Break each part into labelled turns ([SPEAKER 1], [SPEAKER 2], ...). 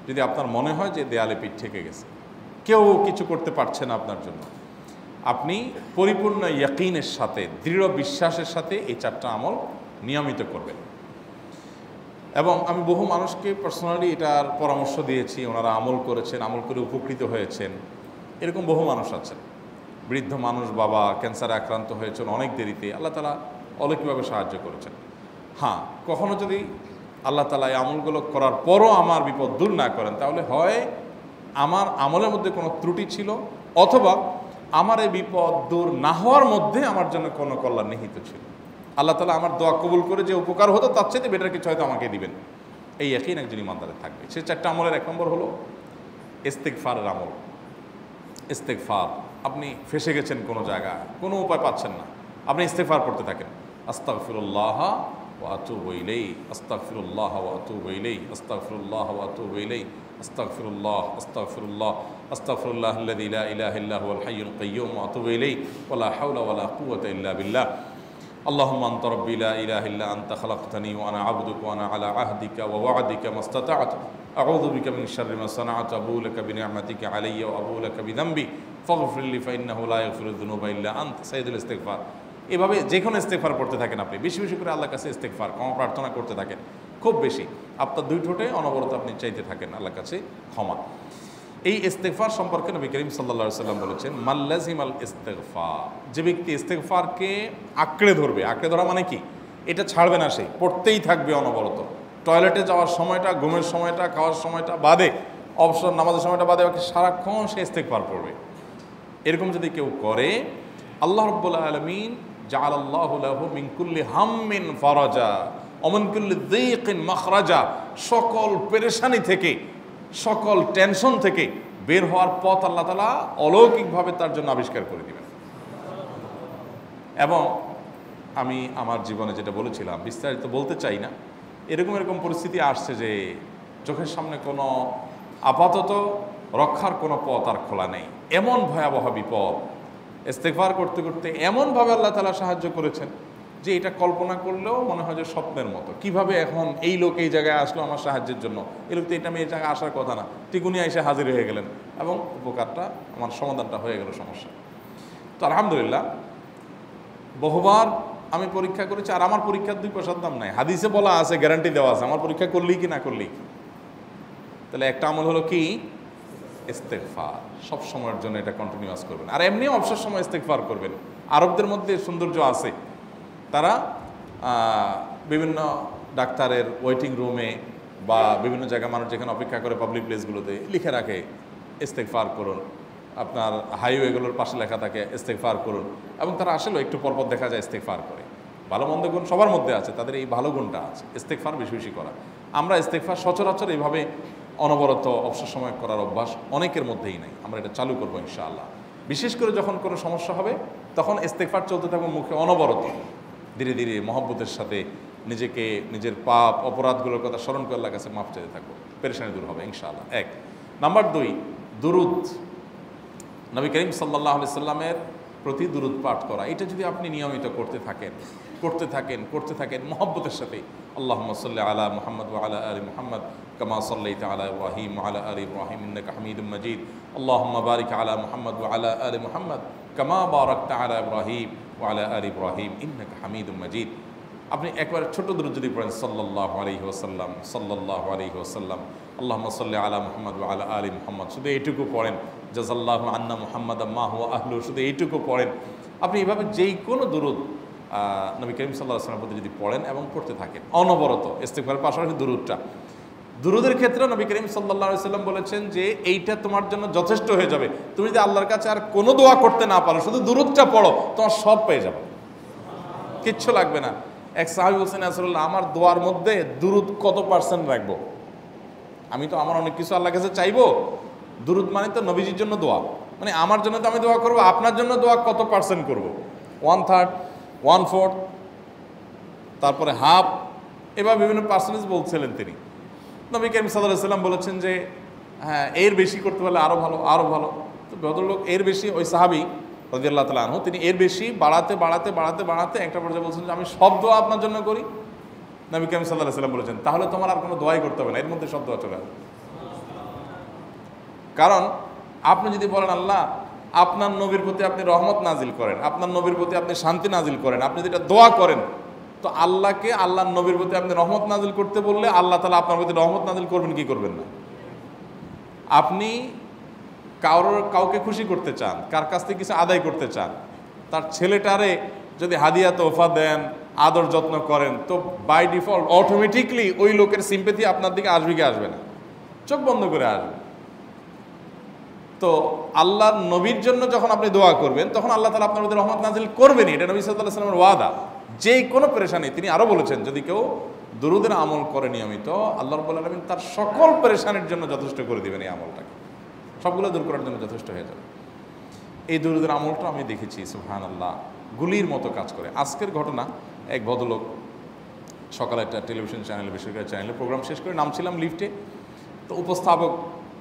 [SPEAKER 1] যদি আপনার মনে হয় যে দেয়ালে পিঠ ঠেকে গেছে, কেউ কিছু করতে পারছে না আপনার জন্য, আপনি পরিপূর্ণ ইয়াকিনের সাথে, দৃঢ় বিশ্বাসের সাথে এই 4টা আমল নিয়মিত করবেন। এবং আমি বহু মানুষকে পার্সোনালি এটার পরামর্শ দিয়েছি, ওনারা আমল করেছেন, আমল করে উপকৃত হয়েছেন। এরকম বহু মানুষ আছেন, বৃদ্ধ মানুষ, বাবা ক্যান্সারে আক্রান্ত হয়েছেন অনেক দেরিতে, আল্লাহ তাআলা অলৌকিকভাবে সাহায্য করেছেন। হ্যাঁ, কখনো যদি আল্লাহ তাআলা এই আমলগুলো করার পরও আমার বিপদ দূর না করেন, তাহলে হয় আমার আমলের মধ্যে কোনো ত্রুটি ছিল, অথবা আমার এই বিপদ দূর না হওয়ার মধ্যে আমার জন্য কোনো কল্যাণ নিহিত ছিল। আল্লাহ তাআলা আমার দোয়া কবুল করে যে উপকার হতো তার চাইতে বেটার কিছু হয়তো আমাকে দিবেন, এই ইয়াকিন একজন ইমানদারের থাকবে। সে 4টা আমলের 1 নম্বর হলো ইস্তেগফারের আমল। ইস্তেগফার, আপনি ফেসে গেছেন কোনো জায়গায়, কোনো উপায় পাচ্ছেন না, আপনি ইস্তেগফার করতে থাকেন। আস্তাগফিরুল্লাহ ওয়া আতুবু ইলাইহি, আস্তাগফিরুল্লাহ ওয়া আতুবু ইলাইহি, আস্তাগফিরুল্লাহ ওয়া আতুবু ইলাইহি, আস্তাগফিরুল্লাহ, আস্তাগফিরুল্লাহ, আস্তাগফিরুল্লাহাল্লাযী লা ইলাহা ইল্লা হুয়াল হাইয়ুল কাইয়্যুম ওয়া আতুবু ইলাইহি ওয়া লা হাওলা ওয়া লা কুওয়াতা ইল্লা বিল্লাহ। আল্লাহুম্মা আনতা রাব্বী লা ইলাহা ইল্লা আনতা খালাকতানি ওয়া আনা আবদুকা ওয়া আনা আলা আহদিকা ওয়া ওয়া'দিকা মাস্তাতা'তু আউযু বিকা মিন শাররি মা সানা'তু আবুউ লাকা বিনি'মাতিকা আলাইয়া ওয়া আবুউ লাকা বিযামবি ফাগফির লি ফাইন্নাহু লা ইয়াগফিরুয যুনুবা ইল্লা আনতা। সাইয়্যিদুল ইস্তিগফার। এভাবে যে কোনো ইস্তেগফার করতে থাকেন, আপনি বেশি বেশি করে আল্লাহর কাছে ইস্তেগফার, ক্ষমা প্রার্থনা করতে থাকেন, খুব বেশি। আপনার 2 ঠোঁটে অনবরত আপনি চাইতে থাকেন আল্লাহর কাছে ক্ষমা। এই ইস্তেগফার সম্পর্কে নবী করিম সাল্লাল্লাহু আলাইহি ওয়াসাল্লাম বলেছেন, মাল্লাজিমাল ইস্তেগফার, যে ব্যক্তি ইস্তেগফারকে আঁকড়ে ধরবে, আঁকড়ে ধরা মানে কি, এটা ছাড়বে না, সে পড়তেই থাকবে অনবরত। টয়লেটে যাওয়ার সময়টা, ঘুমের সময়টা, খাওয়ার সময়টা বাদে, অবসর নামাজের সময়টা বাদে, সারাক্ষণ সে ইস্তেগফার পড়বে। এরকম যদি কেউ করে, আল্লাহ রাব্বুল আলামিন জাআলাল্লাহু লাহু মিন কুল্লি হাম্মিন ফারাজা ওয়া মিন কুল্লি যায়কিন মাখরাজা, সকল পেরেশানি থেকে, সকল টেনশন থেকে বের হওয়ার পথ আল্লাহ তাআলা অলৌকিকভাবে তার জন্য আবিষ্কার করে দিবেন। এবং আমি আমার জীবনে যেটা বলেছিলাম, বিস্তারিত বলতে চাই না, এরকম পরিস্থিতি আসছে যে চোখের সামনে কোনো আপাতত রক্ষার কোনো পথ আর খোলা নেই, এমন ভয়াবহ বিপদ। ইস্তেগফার করতে করতে এমনভাবে আল্লাহ তাআলা সাহায্য করেছেন যে এটা কল্পনা করলেও মনে হয় যে স্বপ্নের মতো। কিভাবে এখন এই লোক এই জায়গায় আসলো আমার সাহায্যের জন্য, এই লোক তো এটা আমি এই জায়গায় আসার কথা না, টিকুনি এসে হাজির হয়ে গেলেন এবং উপকারটা, আমার সমাধানটা হয়ে গেল সমস্যা। তো আলহামদুলিল্লাহ, বহুবার আমি পরীক্ষা করেছি, আর আমার পরীক্ষার 2 পয়সার দাম নাই। হাদিসে বলা আছে, গ্যারান্টি দেওয়া আছে, আমার পরীক্ষা করলেই কি না করলেই। তাহলে একটা আমল হলো কি, ইস্তেগফার। সব সময়ের জন্য এটা কন্টিনিউয়াস করবেন, আর এমনিও অবসর সময় ইস্তেগফার করবেন। আরবদের মধ্যে সৌন্দর্য আছে, তারা বিভিন্ন ডাক্তারের ওয়েটিং রুমে বা বিভিন্ন জায়গায় মানুষ যেখানে অপেক্ষা করে পাবলিক প্লেসগুলোতে লিখে রাখে ইস্তেগফার করুন। আপনার হাইওয়েগুলোর পাশে লেখা থাকে ইস্তেগফার করুন, এবং তারা আসলে একটু পরপর দেখা যায় ইস্তেগফার করে। ভালো মন্দ গুণ সবার মধ্যে আছে, তাদের এই ভালো গুণটা আছে, ইস্তেগফার বেশি বেশি করা। আমরা ইস্তেগফার সচরাচর এইভাবে অনবরত অবসর সময় করার অভ্যাস অনেকের মধ্যেই নাই। আমরা এটা চালু করবো ইনশাআল্লাহ। বিশেষ করে যখন কোনো সমস্যা হবে, তখন ইস্তেগফার চলতে থাকবে মুখে অনবরত। ধীরে ধীরে মহব্বতের সাথে নিজেকে, নিজের পাপ অপরাধগুলোর কথা স্মরণ করে আল্লাহর কাছে মাফ চাইতে থাকবো, পেরেশানি দূর হবে ইনশাআল্লাহ। 1 নাম্বার 2, দুরুদ। নবী করিম সাল্লাল্লাহু আলাইহি সাল্লামের প্রতি দুরুদ পাঠ করা, এটা যদি আপনি নিয়মিত করতে থাকেন মহব্বতের সাথে, আল্লাহুম্মা সাল্লি আলা মুহাম্মদ ওয়া আলা আলি মুহাম্মদ কামা সাল্লাইতা আলা ইব্রাহিম ওয়া আলা আলি ইব্রাহিম ইন্নাকা হামিদুম মাজিদ, আল্লাহুম্মা বারিক আলা মুহাম্মদ ওয়া আলা আলি মুহাম্মদ কামা বারাকতা আলা ইব্রাহিম ওয়া আলা আলি ইব্রাহিম ইন্নাকা হামিদুম মাজিদ। আপনি একবার ছোট দুরূদ যদি পড়েন, সাল্লাল্লাহু আলাইহি ওয়াসাল্লাম, সাল্লাল্লাহু আলাইহি ওয়াসাল্লাম, আল্লাহুম্মা সাল্লি আলা মুহাম্মদ ওয়া আলা আলি মুহাম্মদ, শুধু এইটুকু পড়েন। জাযাল্লাহু আন্না মুহাম্মাদাম মা হুয়া আহলু, শুধু এইটুকু পড়েন। আপনি এভাবে যেই কোনো দুরূদ নবী করিম সাল্লাল্লাহু আলাইহি ওয়াসাল্লামের প্রতি যদি পড়েন এবং পড়তে থাকেন অনবরত, ইস্তেগফারের পাশাপাশি দুরূদের ক্ষেত্রে নবী করিম সাল্লাল্লাহু আলাইহি ওয়াসাল্লাম বলেছেন যে এইটা তোমার জন্য যথেষ্ট হয়ে যাবে। তুমি যদি আল্লাহর কাছে আর কোনো দোয়া করতে না পারো, শুধু দুরূদটা পড়ো, তোমার সব পেয়ে যাবে, কিচ্ছু লাগবে না। এক সাহাবী বলছেন, রাসূলুল্লাহ, আমার দোয়ার মধ্যে দুরূদ কত % রাখবো? আমি তো আমার অনেক কিছু আল্লাহর কাছে চাইবো, দুরূদ মানে তো নবীজির জন্য দোয়া, মানে আমার জন্য তো আমি দোয়া করবো, আপনার জন্য দোয়া কত % করবো? 1/3, 1/4, তারপরে হাফ, এবার বিভিন্ন পার্সেন্টেজ বলছিলেন তিনি। নবী করিম সাল্লাল্লাহু আলাইহি ওয়াসাল্লাম বলেছেন যে হ্যাঁ, এর বেশি করতে পারলে আরও ভালো, আরও ভালো। তো ভদ্রলোক এর বেশি, ওই সাহাবী রাদিয়াল্লাহু তাআলা আনহু, তিনি এর বেশি বাড়াতে একটা পর্যায়ে বলছেন যে আমি সব দোয়া আপনার জন্য করি। নবী করিম সাল্লাল্লাহু আলাইহি ওয়াসাল্লাম বলেছেন, তাহলে তোমার আর কোনো দোয়াই করতে হবে না, এর মধ্যে সব দোয়া চলে আসবে। কারণ আপনি যদি বলেন আল্লাহ আপনার নবীর প্রতি আপনি রহমত নাজিল করেন, আপনার নবীর প্রতি আপনি শান্তি নাজিল করেন, আপনি যদি এটা দোয়া করেন, তো আল্লাহকে আল্লাহর নবীর প্রতি আপনি রহমত নাজিল করতে বললে আল্লাহ তাআলা আপনার প্রতি রহমত নাজিল করবেন কি করবেন না? আপনি কাউকে খুশি করতে চান, কার কাছ থেকে কিছু আদায় করতে চান, তার ছেলেটারে যদি হাদিয়া তোহফা দেন, আদর যত্ন করেন, তো বাই ডিফল্ট অটোমেটিকলি ওই লোকের সিম্পেথি আপনার দিকে আসবে কি আসবে না? চোখ বন্ধ করে আসবে। তো আল্লাহর নবীর জন্য যখন আপনি দোয়া করবেন তখন আল্লাহ তাআলা আপনার মধ্যে রহমত নাজিল করবেনই, এটা নবী সাল্লাল্লাহু আলাইহি ওয়াসাল্লামের ওয়াদা। যে কোনো পেরেশানি, তিনি আরো বলেছেন যদি কেউ দুরূদের আমল করে নিয়মিত, আল্লাহ রাব্বুল আলামিন তার সকল পেরেশানির জন্য যথেষ্ট করে দিবেন। এই আমলটাকে সবগুলো দূর করার জন্য যথেষ্ট হয়ে যাবে। এই দুরূদের আমলটা আমি দেখেছি সুবহানাল্লাহ গুলির মতো কাজ করে। আজকের ঘটনা, এক ভদ্রলোক সকালে একটা টেলিভিশন চ্যানেলে, বেসরকারি চ্যানেলে প্রোগ্রাম শেষ করে নামছিলাম লিফটে, তো উপস্থাপক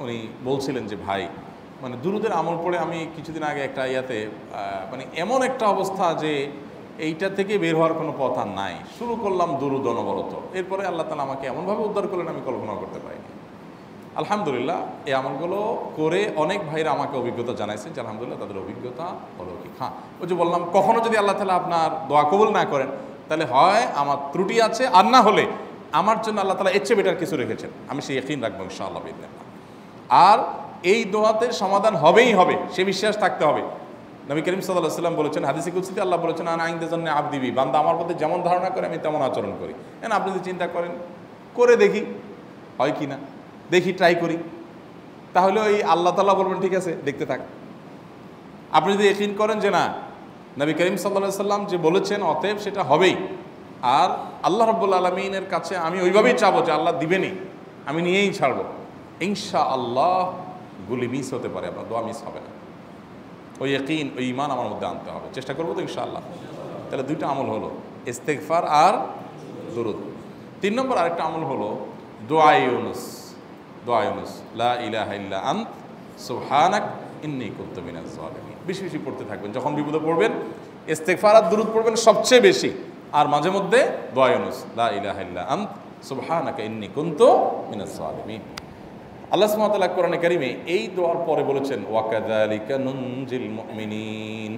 [SPEAKER 1] উনি বলছিলেন যে ভাই মানে দুরূদের আমল পড়ে আমি কিছুদিন আগে একটা ইয়াতে মানে এমন একটা অবস্থা যে এইটা থেকে বের হওয়ার কোনো পথ আর নাই, শুরু করলাম দুরূদ অনবরত, এরপরে আল্লাহ তাআলা আমাকে এমনভাবে উদ্ধার করলেন আমি কল্পনা করতে পারিনি। আলহামদুলিল্লাহ এই আমলগুলো করে অনেক ভাইরা আমাকে অভিজ্ঞতা জানাইছে যে আলহামদুলিল্লাহ তাদের অভিজ্ঞতা অলৌকিক। হ্যাঁ, ওই যে বললাম কখনো যদি আল্লাহ তাআলা আপনার দোয়া কবুল না করেন তাহলে হয় আমার ত্রুটি আছে, আর না হলে আমার জন্য আল্লাহ তাআলা এর চেয়ে বেটার কিছু রেখেছেন, আমি সেই ইয়াকিন রাখবো ইনশাআল্লাহ বিইذنিল্লাহ। আর এই দোয়াতে সমাধান হবেই হবে, সে বিশ্বাস থাকতে হবে। নবী করিম সাল্লাল্লাহু আলাইহি ওয়াসাল্লাম বলেছেন, হাদিসে কুদসিতে আল্লাহ বলেছেন আনা ইনদা যান্নি আবদি বি, বান্দা আমার প্রতি যেমন ধারণা করে আমি তেমন আচরণ করি। এখন আপনি যদি চিন্তা করেন করে দেখি হয় কি না, দেখি ট্রাই করি, তাহলে ওই আল্লাহ তাআলা বলবেন ঠিক আছে দেখতে থাক। আপনি যদি ইয়াকিন করেন যে না নবী করিম সাল্লাল্লাহু আলাইহি ওয়াসাল্লাম যে বলেছেন অতএব সেটা হবেই, আর আল্লাহ রাব্বুল আলামিনের কাছে আমি ওইভাবেই চাবো যে আল্লাহ দিবেনই, আমি নিয়েই ছাড়বো, ইনশাআল্লাহ গুলি মিস হতে পারে, আপনার দোয়া মিস হবে না। ওই ইয়াকিন, ওই ঈমান আমার মধ্যে আনতে হবে, চেষ্টা করবো তো ইনশাআল্লাহ। তাহলে দুইটা আমল হলো ইস্তেগফার আর দুরূদ। 3 নম্বর আরেকটা আমল হলো দোয়া ইউনুস। দোয়া ইউনুস, লা ইলাহা ইল্লা আন্ত সুবহানাক ইন্নী কুনতু মিনাজ জালিমিন। বেশি বেশি পড়তে থাকবেন, যখন বিপদে পড়বেন ইস্তেগফার আর দুরূদ পড়বেন সবচেয়ে বেশি, আর মাঝে মধ্যে দোয়া ইউনুস, লা ইলাহা ইল্লা আন্ত সুবহানাকা ইন্নী কুনতু মিনাজ জালিমিন। আল্লাহ সুবহানাহু ওয়া তাআলা কোরআনে কারিমে এই দোয়ার পরে বলেছেন ওয়া কাযালিকা নুনজিল মুমিনিন।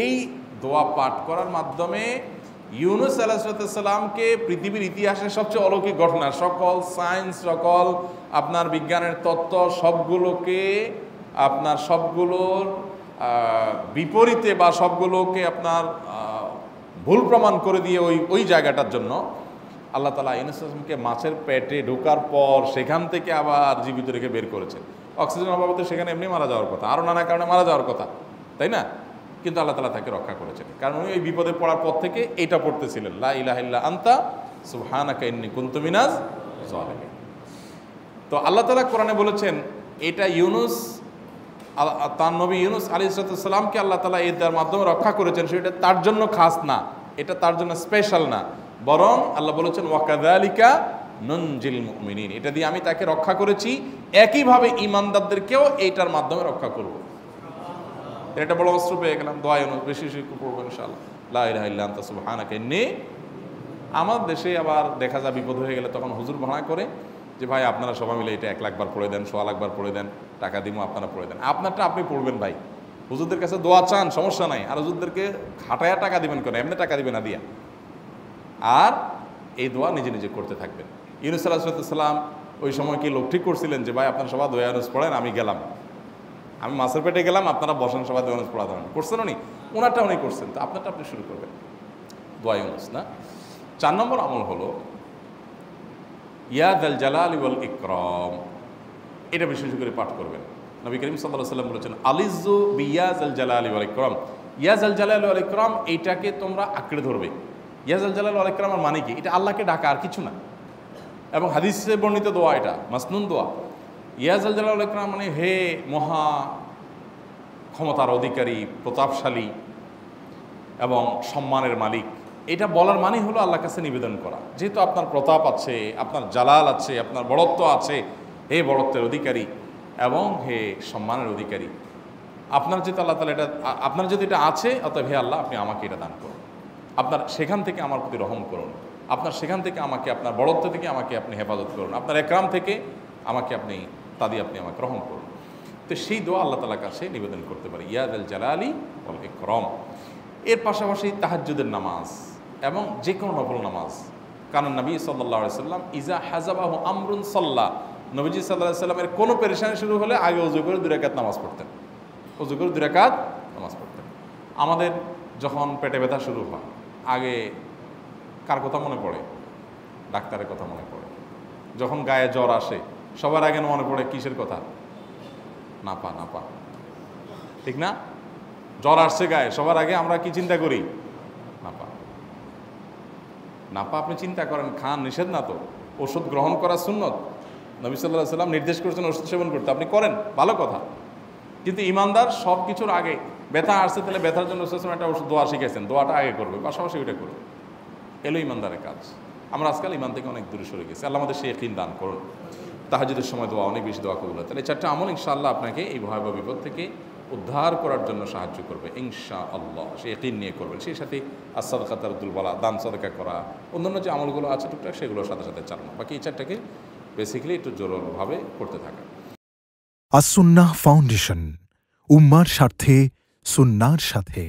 [SPEAKER 1] এই দোয়া পাঠ করার মাধ্যমে ইউনুস আলাইহিস সালামকে পৃথিবীর ইতিহাসের সবচেয়ে অলৌকিক ঘটনা, সকল সায়েন্স, সকল আপনার বিজ্ঞানের তত্ত্ব সবগুলোকে আপনার সবগুলোর বিপরীতে বা সবগুলোকে আপনার ভুল প্রমাণ করে দিয়ে ওই জায়গাটার জন্য আল্লাহ তাআলা ইউনুস আলাইহিসকে মাছের পেটে ঢোকার পর সেখান থেকে আবার জীবিত রেখে বের করেছেন। অক্সিজেন অভাবে তো সেখানে এমনি মারা যাওয়ার কথা, আরও নানা কারণে মারা যাওয়ার কথা, তাই না? কিন্তু আল্লাহ তাআলা তাকে রক্ষা করেছেন, কারণ উনি ওই বিপদে পড়ার পর থেকে এইটা পড়তেছিলেন, লা ইলাহা ইল্লা আনতা সুবহানাকা ইন্নী কুনতু মিনাজ জালিমিন। তো আল্লাহ তাআলা কোরআনে বলেছেন এটা ইউনুস, তার নবী ইউনুস আলাইহিস সালামকে আল্লাহ তাআলা এর মাধ্যমে রক্ষা করেছেন, সেটা তার জন্য খাস না, এটা তার জন্য স্পেশাল না, বরং আল্লাহ বলেছেন ওয়া কাযালিকা নুনজিল মুমিনিন, এটা দিয়ে আমি তাকে রক্ষা করেছি, একইভাবে ঈমানদারদেরকেও এইটার মাধ্যমে রক্ষা করব। এটা বড় অস্ত্র পেয়ে গেলাম। দোয়া ইউনুস বেশি বেশি পড়বো ইনশাআল্লাহ, লা ইলাহা ইল্লা আনতা সুবহানাকা ইন্নী। আমার দেশে আবার দেখা যায় বিপদ হয়ে গেলে তখন হুজুর ভাড়া করে যে ভাই আপনারা সবাই মিলে এটা 1 লাখ বার পড়ে দেন, 1.25 লাখ বার পড়ে দেন, টাকা দিব আপনারা পড়ে দেন। আপনারটা আপনি পড়বেন ভাই, হুজুরদের কাছে দোয়া চান সমস্যা নাই, আর হুজুরদেরকে খাটায়া টাকা দিবেন কেন, এমনি টাকা দিবেন না দিয়া। আর এই দোয়া নিজে নিজে করতে থাকবেন। ইউনুস আলাইহিস সালাম ওই সময় কি লোক ঠিক করছিলেন যে ভাই আপনারা সবাই দোয়া ইউনুস পড়েন, আমি গেলাম, আমি মাছের পেটে গেলাম, আপনারা বসেন সবাই দোয়া ইউনুস পড়া ধরেন, করছেন উনি, ওনারটা উনি করছেন, তো আপনারটা আপনি শুরু করবেন দোয়া ইউনুস না। 4 নম্বর আমল হলো ইয়া যাল জালালি ওয়াল ইকরাম, এটা বিশেষ করে পাঠ করবেন। নবী করিম সাল্লাল্লাহু আলাইহি ওয়াসাল্লাম বলেছেন আলিজু বিয়া যাল জালালি ওয়াল ইকরাম, ইয়া যাল জালালি ওয়াল ইকরাম এইটাকে তোমরা আঁকড়ে ধরবে। ইয়া যাল জালালি ওয়াল ইকরামের মানে কি? এটা আল্লাহকে ডাকা, আর কিছু না, এবং হাদিসে বর্ণিত দোয়া, এটা মাসনুন দোয়া। ইয়া যাল জালালি ওয়াল ইকরাম মানে হে মহা ক্ষমতার অধিকারী, প্রতাপশালী এবং সম্মানের মালিক, এটা বলার মানে হলো আল্লাহর কাছে নিবেদন করা, যেহেতু আপনার প্রতাপ আছে, আপনার জালাল আছে, আপনার বড়ত্ব আছে, হে বড়ত্বের অধিকারী এবং হে সম্মানের অধিকারী, আপনার যেহেতু আল্লাহ তাআলা এটা, আপনার যদি এটা আছে, অতএব হে আল্লাহ আপনি আমাকে এটা দান করুন, আপনার সেখান থেকে আমার প্রতি রহম করুন, আপনার সেখান থেকে আমাকে, আপনার বড়ত্ব থেকে আমাকে আপনি হেফাজত করুন, আপনার একরাম থেকে আমাকে আপনি, তা দিয়ে আপনি আমাকে রহম করুন। তো সেই দোয়া আল্লাহ তাআলার কাছে নিবেদন করতে পারি, ইয়া যাল জালালি ওয়াল ইকরাম। এর পাশাপাশি তাহাজ্জুদের নামাজ এবং যে কোনো নফল নামাজ, কারণ নবী সাল্লাল্লাহু আলাইহি সাল্লাম ইজা হাজাবাহু আমরুন সাল্লা, নবীজি সাল্লাল্লাহু আলাইহি সাল্লামের কোনো পেরেশানি শুরু হলে আগে ওযু করে 2 রাকাত নামাজ পড়তেন, ওযু করে 2 রাকাত নামাজ পড়তেন। আমাদের যখন পেটে ব্যথা শুরু হয় আগে কার কথা মনে পড়ে? ডাক্তারের কথা মনে পড়ে। যখন গায়ে জ্বর আসে সবার আগে মনে পড়ে কিসের কথা? নাপা, নাপা, ঠিক না? জ্বর আসছে গায়ে, সবার আগে আমরা কি চিন্তা করি? নাপা। নাপা আপনি চিন্তা করেন, খান, নিষেধ না তো, ওষুধ গ্রহণ করা সুন্নত, নবী সাল্লাল্লাহু আলাইহি সাল্লাম নির্দেশ করেছেন ওষুধ সেবন করতে, আপনি করেন, ভালো কথা। কিন্তু ইমানদার সব কিছুর আগে ব্যথা আসছে, তাহলে ব্যথার জন্য একটা ওষুধ দোয়া শিখেছেন, দোয়াটা আগে করবে, পাশাপাশি ওইটা করবে, এলো ইমানদারের কাজ। আমরা আজকাল ইমান থেকে অনেক দূরে সরে গেছি। আল্লাহ আমাদের সেই ইয়াকিন দান করুন। তাহাজ্জুদের সময় দোয়া, অনেক বেশি দোয়া কবুল হয়। তাহলে 4টা আমল ইনশাআল্লাহ আপনাকে এই ভয়াবহ বিপদ থেকে উদ্ধার করার জন্য সাহায্য করবে ইনশাআল্লাহ। সে ইয়াকিন নিয়ে করবেন। সেই সাথে as-সাদাকা তারদুল বালা, দান সদকা করা, অন্যান্য যে আমলগুলো আছে টুকটাক সেগুলোর সাথে সাথে চালানো। বাকি এই 4টাকে বেসিক্যালি একটু জোরালোভাবে করতে থাকা।
[SPEAKER 2] আস-সুন্নাহ ফাউন্ডেশন, উম্মার স্বার্থে সুন্নাহর সাথে।